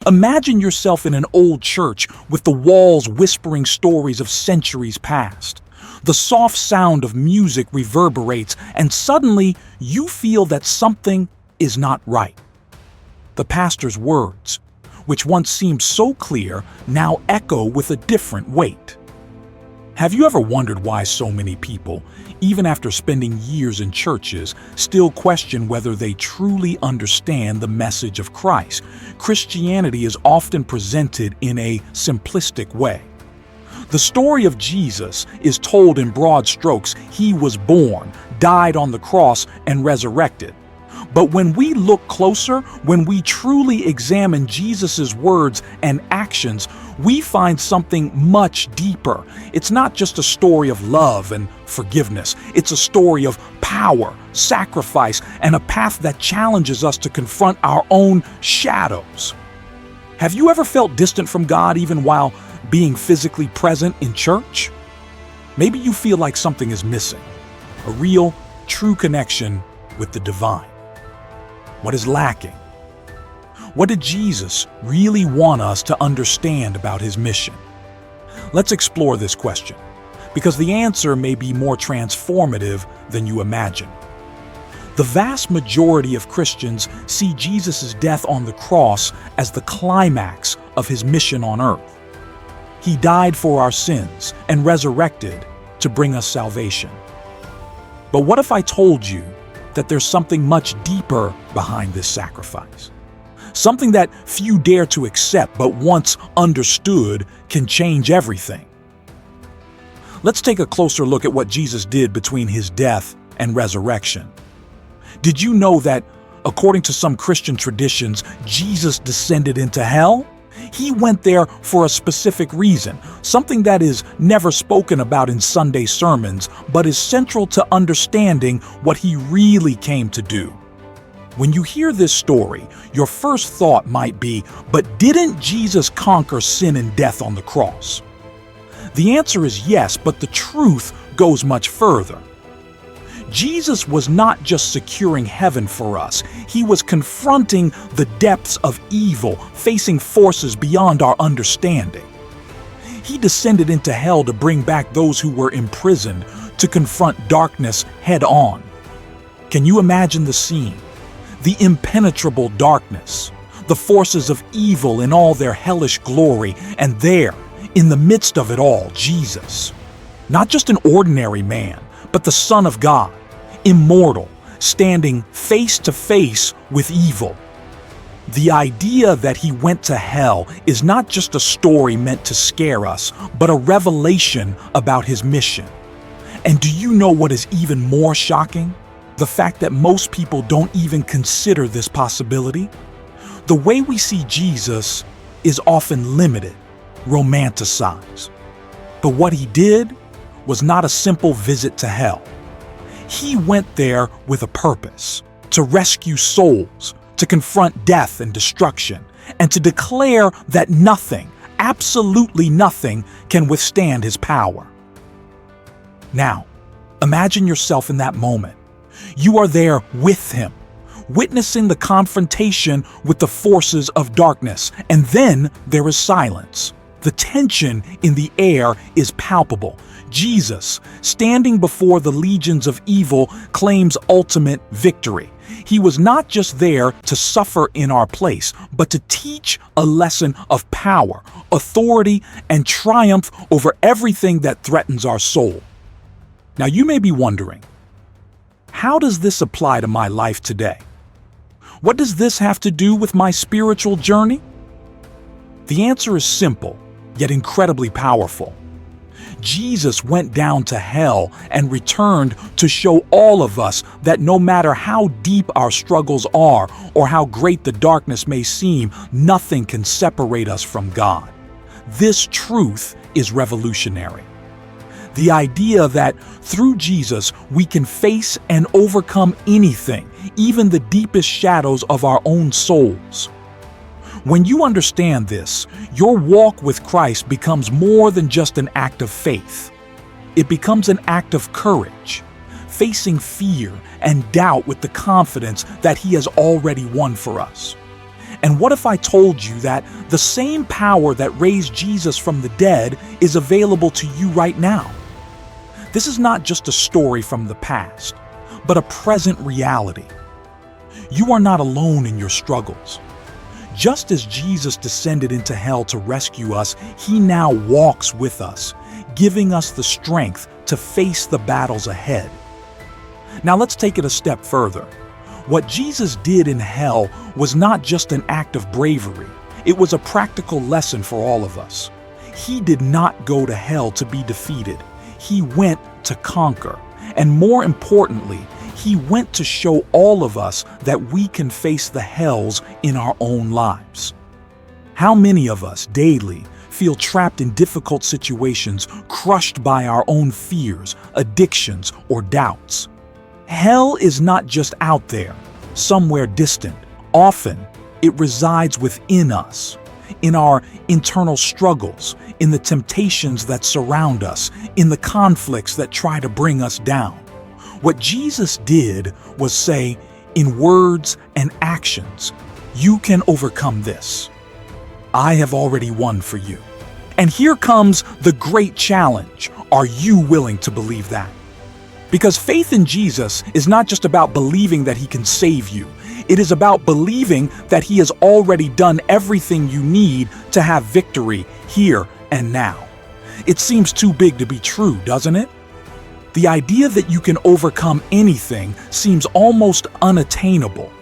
Imagine yourself in an old church with the walls whispering stories of centuries past. The soft sound of music reverberates, and suddenly you feel that something is not right. The pastor's words, which once seemed so clear, now echo with a different weight. Have you ever wondered why so many people, even after spending years in churches, still question whether they truly understand the message of Christ? Christianity is often presented in a simplistic way. The story of Jesus is told in broad strokes. He was born, died on the cross, and resurrected. But when we look closer, when we truly examine Jesus' words and actions, we find something much deeper. It's not just a story of love and forgiveness. It's a story of power, sacrifice, and a path that challenges us to confront our own shadows. Have you ever felt distant from God even while being physically present in church? Maybe you feel like something is missing, a real, true connection with the divine. What is lacking? What did Jesus really want us to understand about his mission? Let's explore this question, because the answer may be more transformative than you imagine. The vast majority of Christians see Jesus' death on the cross as the climax of his mission on earth. He died for our sins and resurrected to bring us salvation. But what if I told you that there's something much deeper behind this sacrifice? Something that few dare to accept, but once understood can change everything. Let's take a closer look at what Jesus did between his death and resurrection. Did you know that, according to some Christian traditions, Jesus descended into hell? He went there for a specific reason, something that is never spoken about in Sunday sermons, but is central to understanding what he really came to do. When you hear this story, your first thought might be, but didn't Jesus conquer sin and death on the cross? The answer is yes, but the truth goes much further. Jesus was not just securing heaven for us. He was confronting the depths of evil, facing forces beyond our understanding. He descended into hell to bring back those who were imprisoned, to confront darkness head on. Can you imagine the scene? The impenetrable darkness, the forces of evil in all their hellish glory, and there, in the midst of it all, Jesus. Not just an ordinary man, but the Son of God, immortal, standing face to face with evil. The idea that he went to hell is not just a story meant to scare us, but a revelation about his mission. And do you know what is even more shocking? The fact that most people don't even consider this possibility. The way we see Jesus is often limited, romanticized. But what he did was not a simple visit to hell. He went there with a purpose, to rescue souls, to confront death and destruction, and to declare that nothing, absolutely nothing, can withstand his power. Now, imagine yourself in that moment. You are there with him, witnessing the confrontation with the forces of darkness, and then there is silence. The tension in the air is palpable. Jesus, standing before the legions of evil, claims ultimate victory. He was not just there to suffer in our place, but to teach a lesson of power, authority, and triumph over everything that threatens our soul. Now you may be wondering, how does this apply to my life today? What does this have to do with my spiritual journey? The answer is simple, yet incredibly powerful. Jesus went down to hell and returned to show all of us that no matter how deep our struggles are or how great the darkness may seem, nothing can separate us from God. This truth is revolutionary. The idea that through Jesus we can face and overcome anything, even the deepest shadows of our own souls. When you understand this, your walk with Christ becomes more than just an act of faith. It becomes an act of courage, facing fear and doubt with the confidence that He has already won for us. And what if I told you that the same power that raised Jesus from the dead is available to you right now? This is not just a story from the past, but a present reality. You are not alone in your struggles. Just as Jesus descended into hell to rescue us, he now walks with us, giving us the strength to face the battles ahead. Now let's take it a step further. What Jesus did in hell was not just an act of bravery, it was a practical lesson for all of us. He did not go to hell to be defeated. He went to conquer. And more importantly, he went to show all of us that we can face the hells in our own lives. How many of us daily feel trapped in difficult situations, crushed by our own fears, addictions, or doubts? Hell is not just out there, somewhere distant. Often, it resides within us, in our internal struggles, in the temptations that surround us, in the conflicts that try to bring us down. What Jesus did was say, in words and actions, you can overcome this. I have already won for you. And here comes the great challenge. Are you willing to believe that? Because faith in Jesus is not just about believing that he can save you. It is about believing that he has already done everything you need to have victory here and now. It seems too big to be true, doesn't it? The idea that you can overcome anything seems almost unattainable.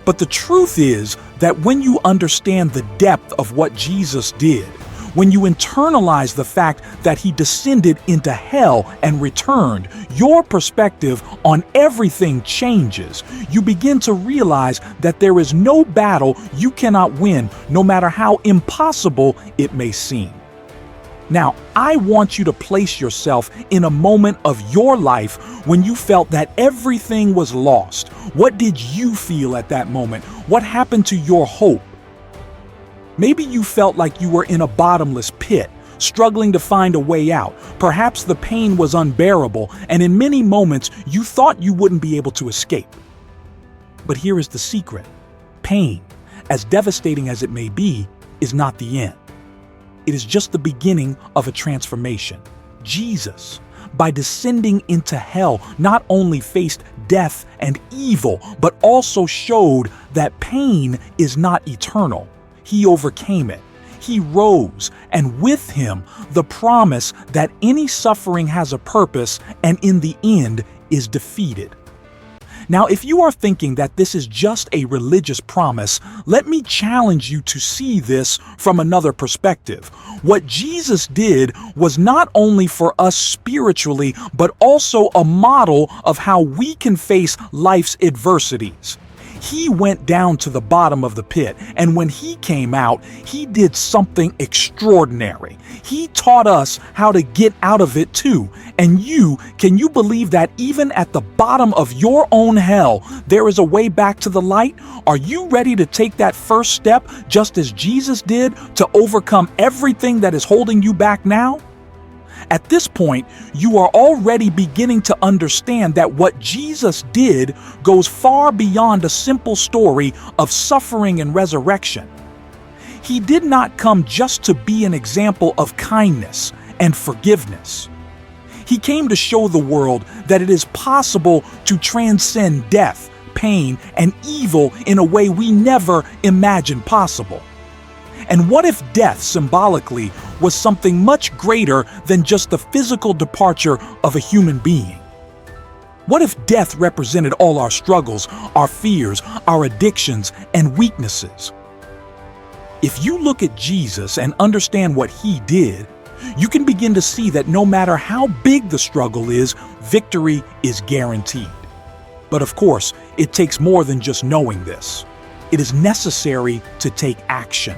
But the truth is that when you understand the depth of what Jesus did, when you internalize the fact that he descended into hell and returned, your perspective on everything changes. You begin to realize that there is no battle you cannot win, no matter how impossible it may seem. Now, I want you to place yourself in a moment of your life when you felt that everything was lost. What did you feel at that moment? What happened to your hope? Maybe you felt like you were in a bottomless pit, struggling to find a way out. Perhaps the pain was unbearable, and in many moments you thought you wouldn't be able to escape. But here is the secret. Pain, as devastating as it may be, is not the end. It is just the beginning of a transformation. Jesus, by descending into hell, not only faced death and evil, but also showed that pain is not eternal. He overcame it. He rose, and with him, the promise that any suffering has a purpose and in the end is defeated. Now, if you are thinking that this is just a religious promise, let me challenge you to see this from another perspective. What Jesus did was not only for us spiritually, but also a model of how we can face life's adversities. He went down to the bottom of the pit, and when he came out, he did something extraordinary. He taught us how to get out of it too. And can you believe that even at the bottom of your own hell, there is a way back to the light? Are you ready to take that first step, just as Jesus did, to overcome everything that is holding you back now? At this point, you are already beginning to understand that what Jesus did goes far beyond a simple story of suffering and resurrection. He did not come just to be an example of kindness and forgiveness. He came to show the world that it is possible to transcend death, pain, and evil in a way we never imagined possible. And what if death, symbolically, was something much greater than just the physical departure of a human being? What if death represented all our struggles, our fears, our addictions, and weaknesses? If you look at Jesus and understand what he did, you can begin to see that no matter how big the struggle is, victory is guaranteed. But of course, it takes more than just knowing this. It is necessary to take action.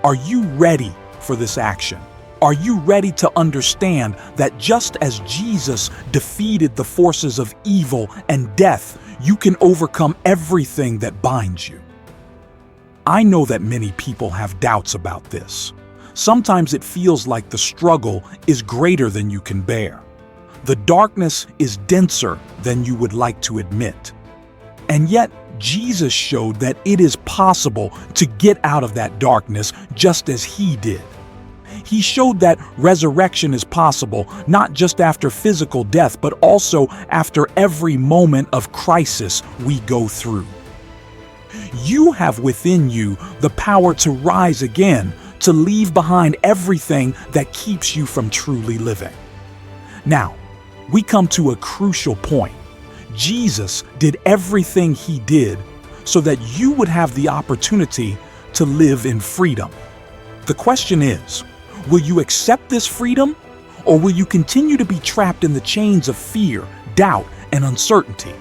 Are you ready for this action? Are you ready to understand that just as Jesus defeated the forces of evil and death, you can overcome everything that binds you? I know that many people have doubts about this. Sometimes it feels like the struggle is greater than you can bear. The darkness is denser than you would like to admit. And yet, Jesus showed that it is possible to get out of that darkness just as he did. He showed that resurrection is possible, not just after physical death, but also after every moment of crisis we go through. You have within you the power to rise again, to leave behind everything that keeps you from truly living. Now, we come to a crucial point. Jesus did everything he did so that you would have the opportunity to live in freedom. The question is, will you accept this freedom, or will you continue to be trapped in the chains of fear, doubt, and uncertainty?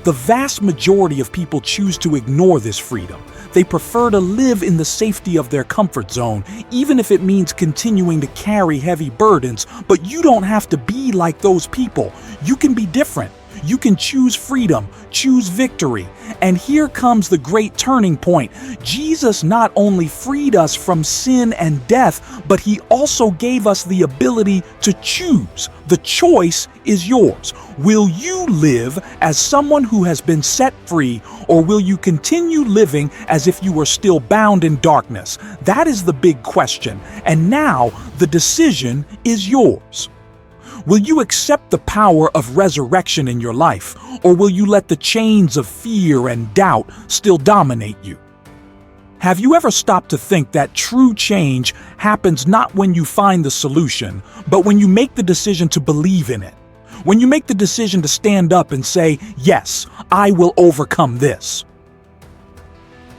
The vast majority of people choose to ignore this freedom. They prefer to live in the safety of their comfort zone, even if it means continuing to carry heavy burdens. But you don't have to be like those people. You can be different. You can choose freedom, choose victory. And here comes the great turning point. Jesus not only freed us from sin and death, but he also gave us the ability to choose. The choice is yours. Will you live as someone who has been set free, or will you continue living as if you were still bound in darkness? That is the big question. And now the decision is yours. Will you accept the power of resurrection in your life, or will you let the chains of fear and doubt still dominate you? Have you ever stopped to think that true change happens not when you find the solution, but when you make the decision to believe in it? When you make the decision to stand up and say, "Yes, I will overcome this."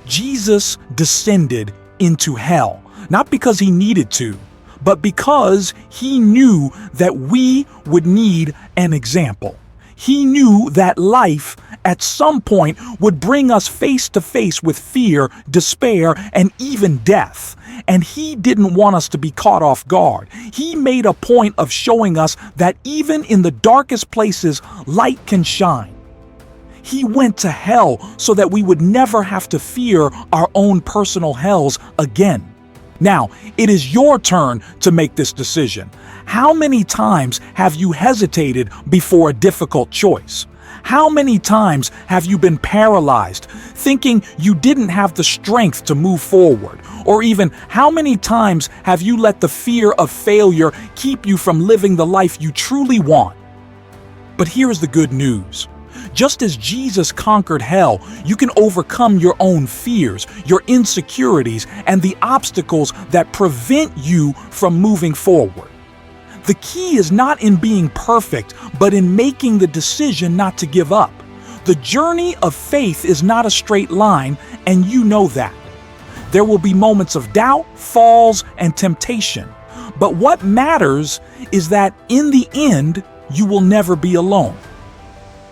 Jesus descended into hell, not because he needed to, but because he knew that we would need an example. He knew that life at some point would bring us face to face with fear, despair, and even death. And he didn't want us to be caught off guard. He made a point of showing us that even in the darkest places, light can shine. He went to hell so that we would never have to fear our own personal hells again. Now, it is your turn to make this decision. How many times have you hesitated before a difficult choice? How many times have you been paralyzed, thinking you didn't have the strength to move forward? Or even, how many times have you let the fear of failure keep you from living the life you truly want? But here is the good news. Just as Jesus conquered hell, you can overcome your own fears, your insecurities, and the obstacles that prevent you from moving forward. The key is not in being perfect, but in making the decision not to give up. The journey of faith is not a straight line, and you know that. There will be moments of doubt, falls, and temptation. But what matters is that in the end, you will never be alone.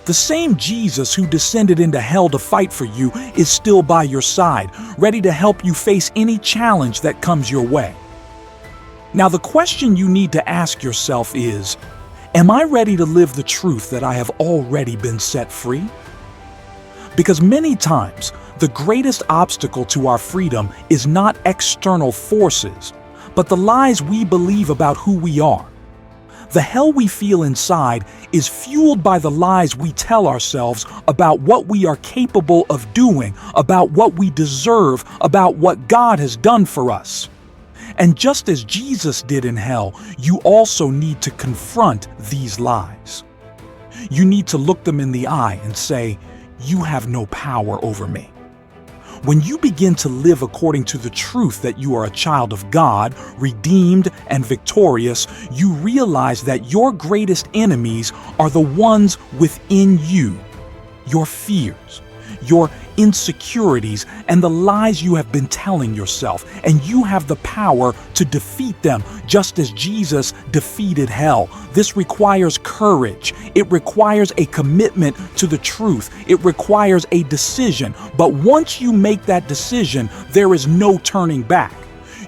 The same Jesus who descended into hell to fight for you is still by your side, ready to help you face any challenge that comes your way. Now, the question you need to ask yourself is, am I ready to live the truth that I have already been set free? Because many times, the greatest obstacle to our freedom is not external forces, but the lies we believe about who we are. The hell we feel inside is fueled by the lies we tell ourselves about what we are capable of doing, about what we deserve, about what God has done for us. And just as Jesus did in hell, you also need to confront these lies. You need to look them in the eye and say, "You have no power over me." When you begin to live according to the truth that you are a child of God, redeemed and victorious, you realize that your greatest enemies are the ones within you, your fears, your insecurities, and the lies you have been telling yourself, and you have the power to defeat them just as Jesus defeated hell. This requires courage. It requires a commitment to the truth. It requires a decision. But once you make that decision, there is no turning back.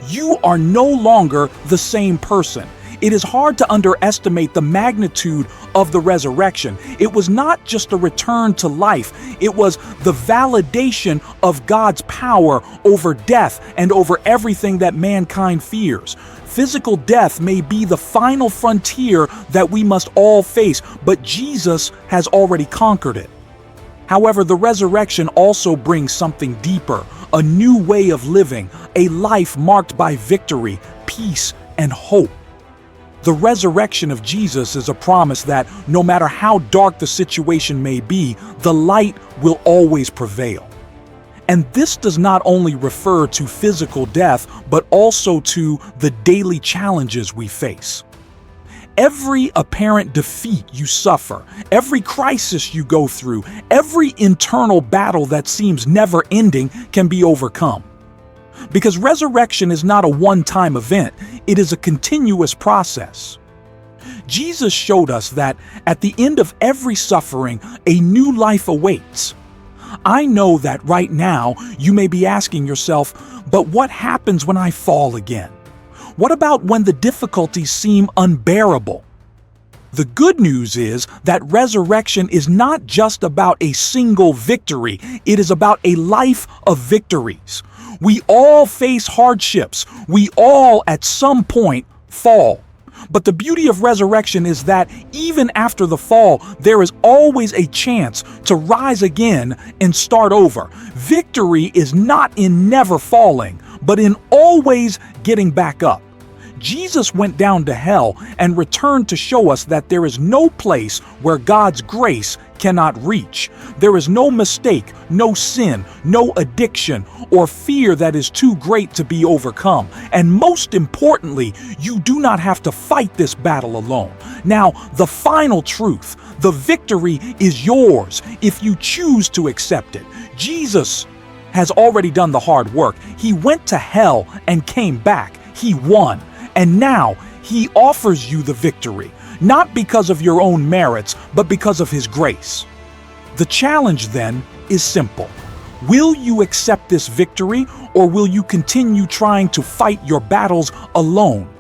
You are no longer the same person. It is hard to underestimate the magnitude of the resurrection. It was not just a return to life. It was the validation of God's power over death and over everything that mankind fears. Physical death may be the final frontier that we must all face, but Jesus has already conquered it. However, the resurrection also brings something deeper, a new way of living, a life marked by victory, peace, and hope. The resurrection of Jesus is a promise that no matter how dark the situation may be, the light will always prevail. And this does not only refer to physical death, but also to the daily challenges we face. Every apparent defeat you suffer, every crisis you go through, every internal battle that seems never ending can be overcome. Because resurrection is not a one-time event, it is a continuous process. Jesus showed us that at the end of every suffering, a new life awaits. I know that right now you may be asking yourself, but what happens when I fall again? What about when the difficulties seem unbearable? The good news is that resurrection is not just about a single victory, it is about a life of victories. We all face hardships. We all, at some point, fall. But the beauty of resurrection is that even after the fall, there is always a chance to rise again and start over. Victory is not in never falling, but in always getting back up. Jesus went down to hell and returned to show us that there is no place where God's grace cannot reach. There is no mistake, no sin, no addiction, or fear that is too great to be overcome. And most importantly, you do not have to fight this battle alone. Now, the final truth, the victory is yours if you choose to accept it. Jesus has already done the hard work. He went to hell and came back. He won. And now he offers you the victory, not because of your own merits, but because of his grace. The challenge then is simple. Will you accept this victory, or will you continue trying to fight your battles alone?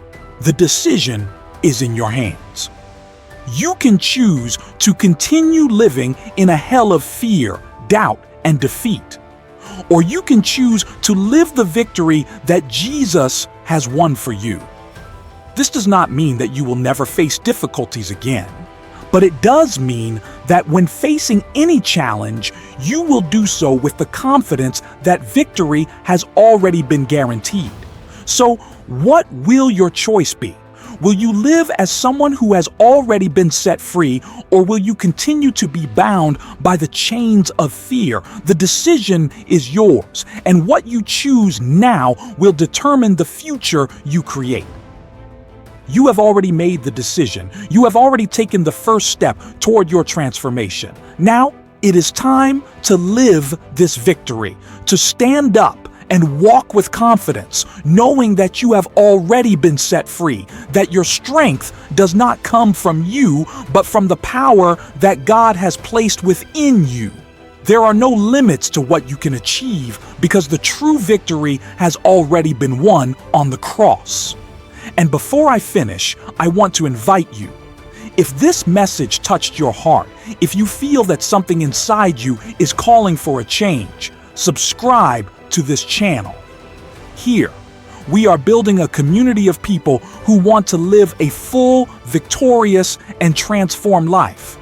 The decision is in your hands. You can choose to continue living in a hell of fear, doubt, and defeat. Or you can choose to live the victory that Jesus has won for you. This does not mean that you will never face difficulties again, but it does mean that when facing any challenge, you will do so with the confidence that victory has already been guaranteed. So, what will your choice be? Will you live as someone who has already been set free, or will you continue to be bound by the chains of fear? The decision is yours, and what you choose now will determine the future you create. You have already made the decision. You have already taken the first step toward your transformation. Now, it is time to live this victory, to stand up and walk with confidence, knowing that you have already been set free, that your strength does not come from you, but from the power that God has placed within you. There are no limits to what you can achieve because the true victory has already been won on the cross. And before I finish, I want to invite you. If this message touched your heart, if you feel that something inside you is calling for a change, subscribe to this channel. Here, we are building a community of people who want to live a full, victorious, and transformed life.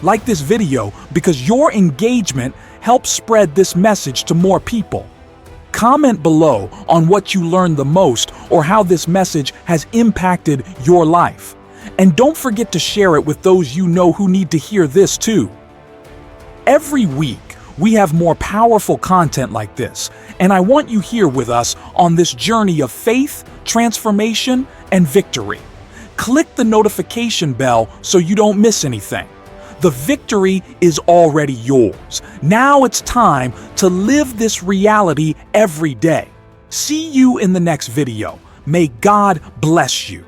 Like this video because your engagement helps spread this message to more people. Comment below on what you learned the most or how this message has impacted your life. And don't forget to share it with those you know who need to hear this too. Every week, we have more powerful content like this, and I want you here with us on this journey of faith, transformation, and victory. Click the notification bell so you don't miss anything. The victory is already yours. Now it's time to live this reality every day. See you in the next video. May God bless you.